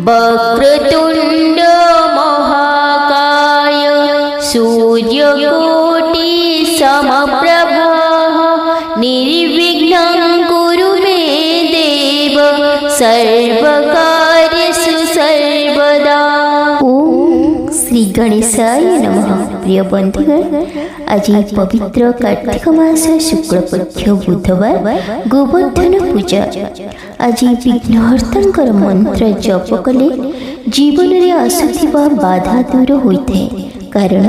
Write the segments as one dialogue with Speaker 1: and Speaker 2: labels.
Speaker 1: वक्रतुण्ड महाकाय सूर्यकोटि समप्रभा निर्विघ्नं कुरु मे देव सर्वकार्येषु सर्वदा। ओम श्री गणेशाय नमः। प्रिय बंधुगण, आज पवित्र कार्तिक मास शुक्लपक्ष बुधवार गोवर्धन पूजा। आज विघ्नहर्तांकर मंत्र जप कले जीवन में आसुथिबा बाधा दूर होइथे। कारण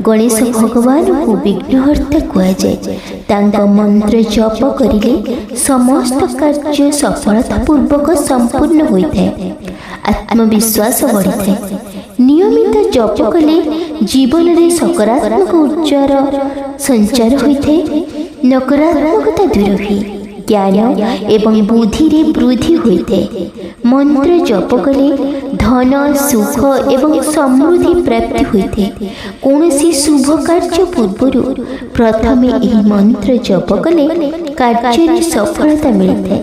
Speaker 1: गणेश भगवान को विघ्नहर्ता कहा जाए। तांका मंत्र जप करिले समस्त कार्य सफलता पूर्वक संपूर्ण होइथे, आत्मविश्वास बढ़िथे। नियमित जप कले जीवन में सकारात्मक ऊर्जार संचार होइथे, नकारात्मकता दूर हुई, ज्ञान एवं बुद्धि रे वृद्धि होइथे। मंत्र जप कले धन सुख एवं समृद्धि प्राप्ति होइथे। कौनसी शुभ कार्य पूर्व प्रथमे एही मंत्र जप कले कार्य रे सफलता मिलथे।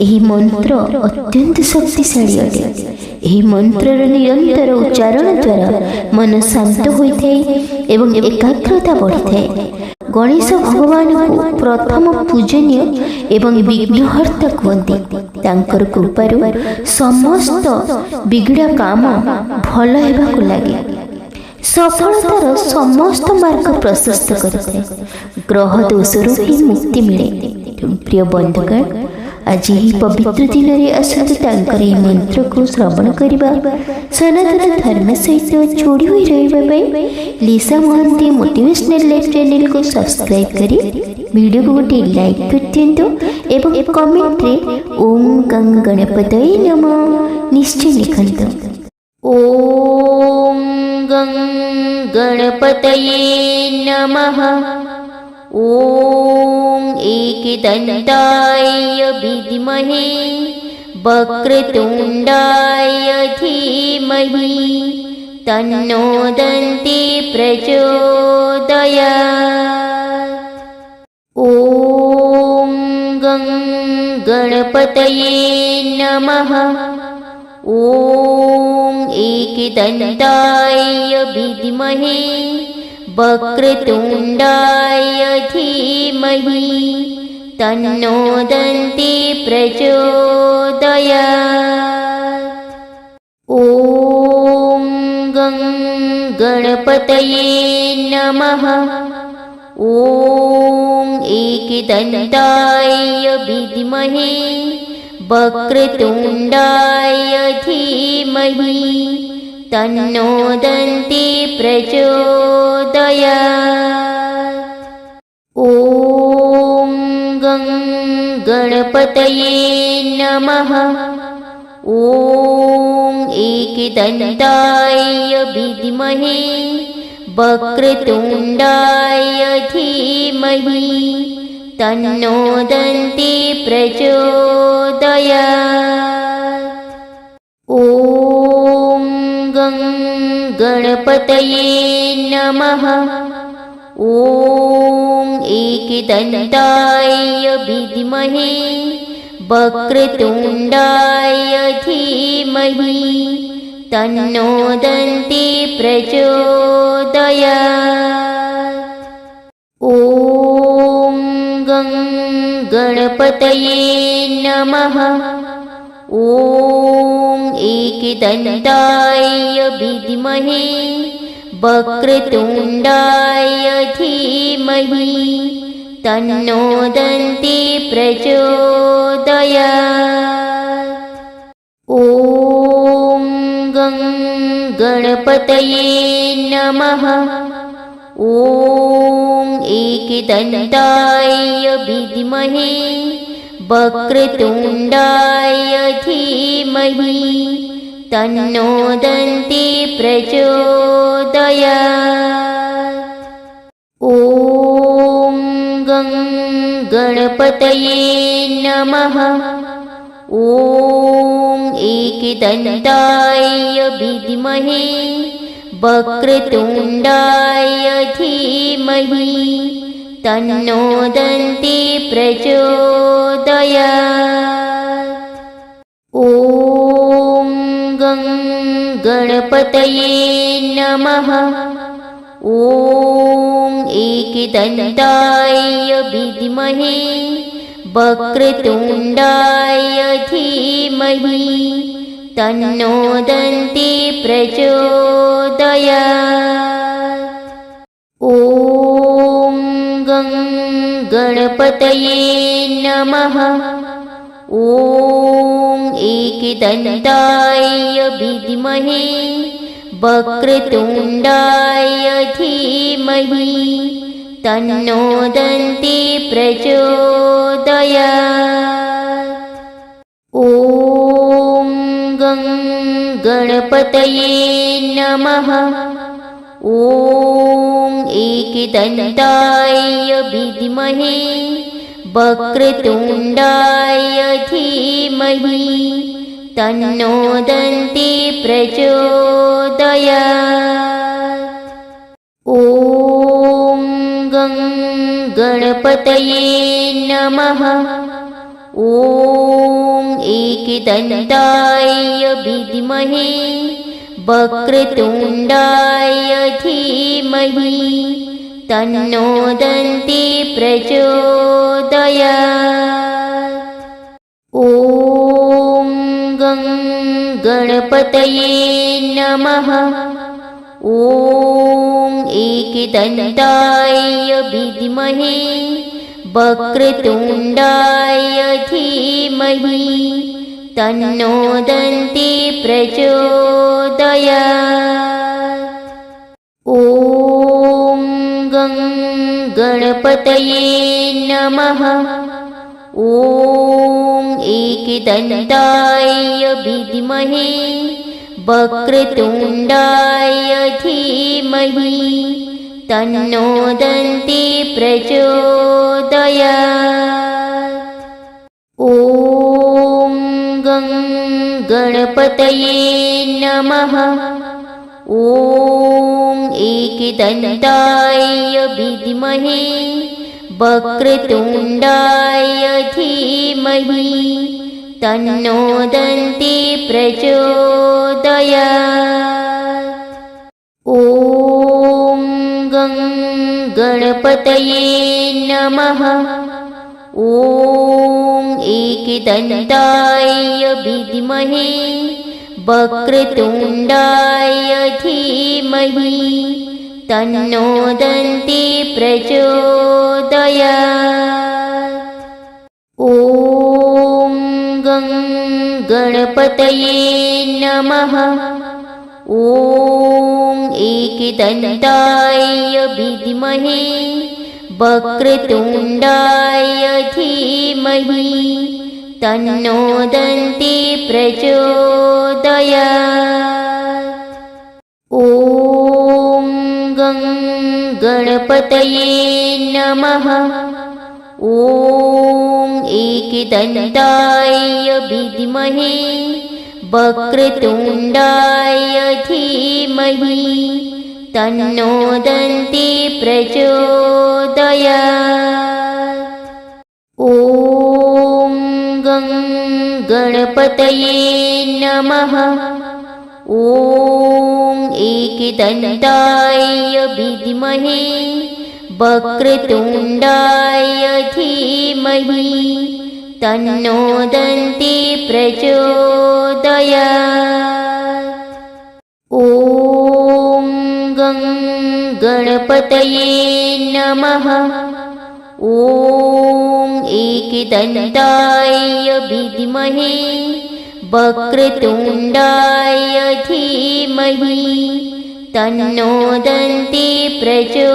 Speaker 1: एही मंत्र अत्यंत शक्तिशाली अटे। एही मंत्रर निरंतर उच्चारण द्वारा मन शांत होइଥାଏ एवं एकाग्रता बढ़िଥାଏ। गणेश भगवान को प्रथम पूजनीय एवं विघ्नहर्ता कहते। तांकर कृपारु समस्त बिगड़ा काम भल हेबाकु लागे। सफलतार समस्त मार्ग प्रशस्त करते। ग्रह दोषरू भी मुक्ति मिले। प्रिय बंधुगण, आज पवित्र दिन में आसतु तांकर मंत्र को श्रवण करवा। सनातन धर्म सहित जोड़ी हुई रही लिसा महांती मोटिवेशनल लाइफ चैनल को सब्सक्राइब करी वीडियो को गोटे लाइक कर दिंतु एवं कमेंट रे ओम गं गणपतये नमः निश्चय लिखंतु। ओम गं गणपतये नमः। ओम एकदन्ताय विद्महे वक्रतुण्डाय धीमहि तन्नो दन्ती प्रचोदयात्। ओम गं गणपतये नमः। ओम एकदन्ताय विद्महे वक्रतुण्डाय धीमहि तन्नो दन्ती प्रचोदयात्। ओम गं गणपतये नमः। ओम एकदन्ताय विद्महे वक्रतुण्डाय धीमहि तन्नो दन्ती प्रचोदयात्। ओम गं गणपतये नमः। ओम एकदन्ताय विद्महे वक्रतुण्डाय धीमहि तन्नो दन्ती प्रचोदयात्। ओम गं गणपतये नमः। ओम एकदन्ताय विद्महे वक्रतुण्डाय धीमहि तन्नो दन्ती प्रचोदयात्। ओम गं गणपतये नमः। ओम एकदन्ताय विद्महे वक्रतुण्डाय धीमहि तन्नो दन्ती प्रचोदयात्। ओम गं गणपतये नमः। ओम एकदन्ताय विद्महे वक्रतुण्डाय धीमहि तन्नो दन्ती प्रचोदयात्। ओम गं गणपतये नमः। ओम एकदन्ताय विद्महे वक्रतुण्डाय धीमहि तन्नो दन्ती प्रचोदयात्। गणपतये नमः। ॐ एकदन्ताय विद्महे वक्रतुण्डाय धीमहि तन्नो दन्ती प्रचोदयात्। ॐ गणपतये नमः। ॐ एकदन्ताय विद्महे वक्रतुण्डाय धीमहि तन्नो दन्ती प्रचोदयात्। ॐ गणपतये नमः। ॐ एकदन्ताय विद्महे वक्रतुण्डाय धीमहि तन्नो दन्ती प्रचोदयात्। ॐ गणपतये नमः। ॐ एकदन्ताय विद्महे वक्रतुण्डाय धीमहि तन्नो दन्ती प्रचोदयात्। ॐ गणपतये नमः। ॐ एकदन्ताय विद्महे वक्रतुण्डाय धीमहि तन्नो दन्ती प्रचोदयात्। ॐ गणपतये नमः। ॐ एकदन्ताय विद्महे वक्रतुण्डाय धीमहि तन्नो दन्ती प्रचोदयात्। ॐ गणपतये नमः। ॐ एकदन्ताय विद्महे वक्रतुण्डाय धीमहि तन्नो दन्ती प्रचोदयात्। ॐ गणपतये नमः। ॐ एकदन्ताय विद्महे वक्रतुण्डाय धीमहि तन्नो दन्ती प्रचोदयात्। ॐ गणपतये नमः। ॐ एकदन्ताय विद्महे वक्रतुण्डाय धीमहि तन्नो दन्ती प्रचोदयात्। ॐ गणपतये नमः। ॐ एकदन्ताय विद्महे वक्रतुण्डाय धीमहि तन्नो दन्ती प्रचोदयात्। ॐ गणपतये नमः। ॐ एकदन्ताय विद्महे वक्रतुण्डाय धीमहि तन्नो दन्ती प्रचोदयात्। ॐ गणपतये नमः। ॐ एकदन्ताय विद्महे वक्रतुण्डाय धीमहि तन्नो दन्ती प्रचोदयात्।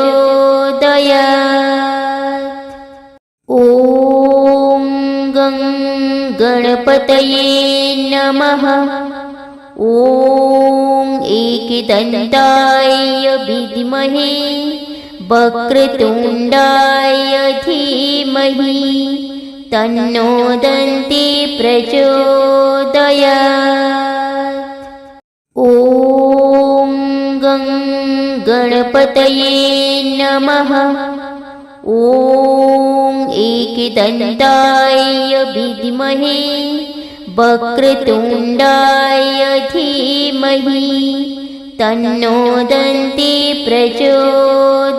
Speaker 1: ॐ गणपतये नमः। ॐ एकदन्ताय विद्महे वक्रतुण्डाय धीमहि तन्नो दन्ती प्रचोदयात्। ॐ गणपतये नमः। ॐ एकदन्ताय विद्महे वक्रतुण्डाय धीमहि तन्नो दन्ती प्रचोदयात्।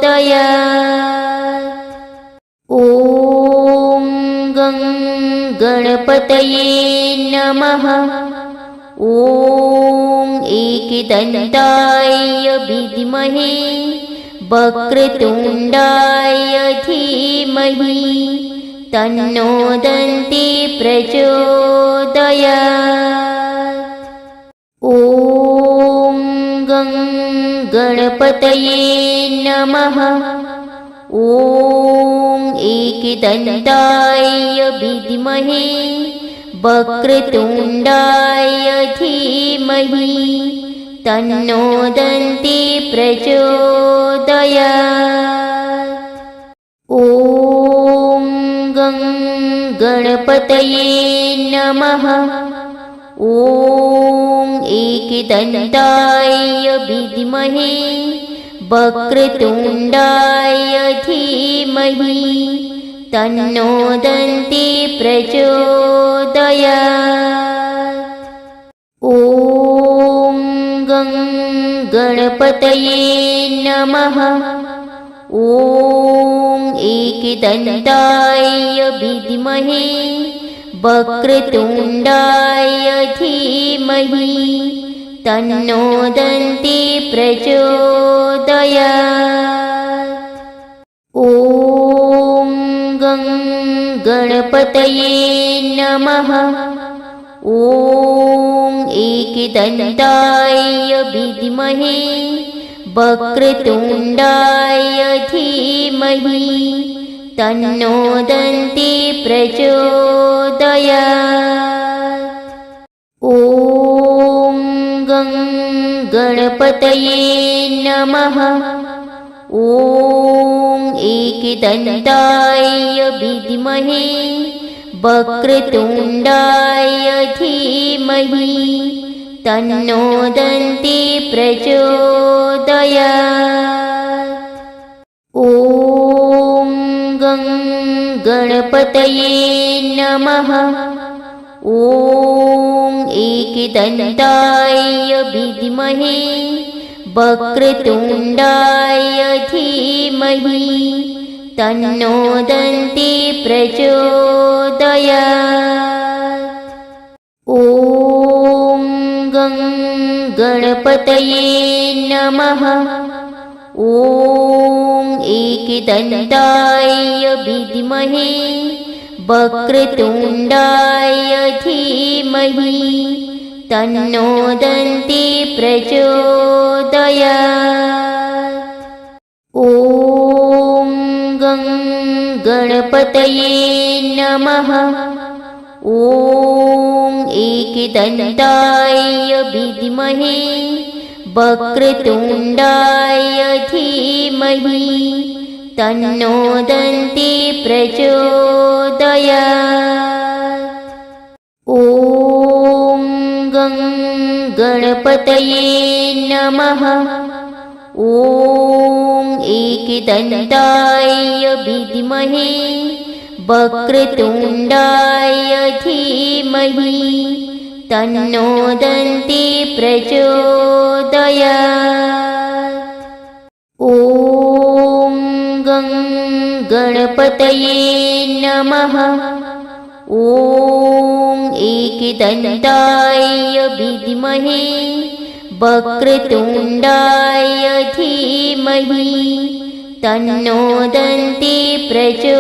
Speaker 1: ॐ गं गणपतये नमः। ॐ एकदन्ताय विद्महे वक्रतुण्डाय धीमहि तन्नो दन्ती प्रचोदयात्। ॐ गं गणपतये नमः। ॐ एकदन्ताय विद्महे वक्रतुण्डाय धीमहि तन्नो दन्ती प्रचोदयात्। ॐ गं गणपतये नमः। ॐ एकदन्ताय विद्महे वक्रतुण्डाय धीमहि तन्नो दन्ती प्रचोदयात्। ॐ गं गणपतये नमः। ॐ एकदन्ताय विद्महे वक्रतुण्डाय धीमहि तन्नो दन्ती प्रचोदयात्। ॐ गं गणपतये नमः। ॐ एकदन्ताय विद्महे वक्रतुण्डाय धीमहि तन्नो दन्ती प्रचोदयात्। ॐ गं गणपतये नमः। ॐ एकदन्ताय विद्महे वक्रतुण्डाय धीमहि तन्नो दन्ती प्रचोदयात्। ॐ गं गणपतये नमः। ॐ एकदन्ताय विद्महे वक्रतुण्डाय धीमहि तन्नो दन्ती प्रचोदयात्। ॐ गं गणपतये नमः। ॐ एकदन्ताय विद्महे वक्रतुण्डाय धीमहि तन्नो दन्ती प्रचोदयात्। ॐ गं गणपतये नमः। ॐ एकदन्ताय विद्महे वक्रतुण्डाय धीमहि तन्नो दन्ती प्रचोदयात्। ॐ गं गणपतये नमः। ॐ एकदन्ताय विद्महे वक्रतुण्डाय धीमहि तन्नो दन्ती प्रचोदयात्। ॐ गं गणपतये नमः। ॐ एकदन्ताय विद्महे वक्रतुण्डाय धीमहि तन्नो दन्ती प्रचोदयात्।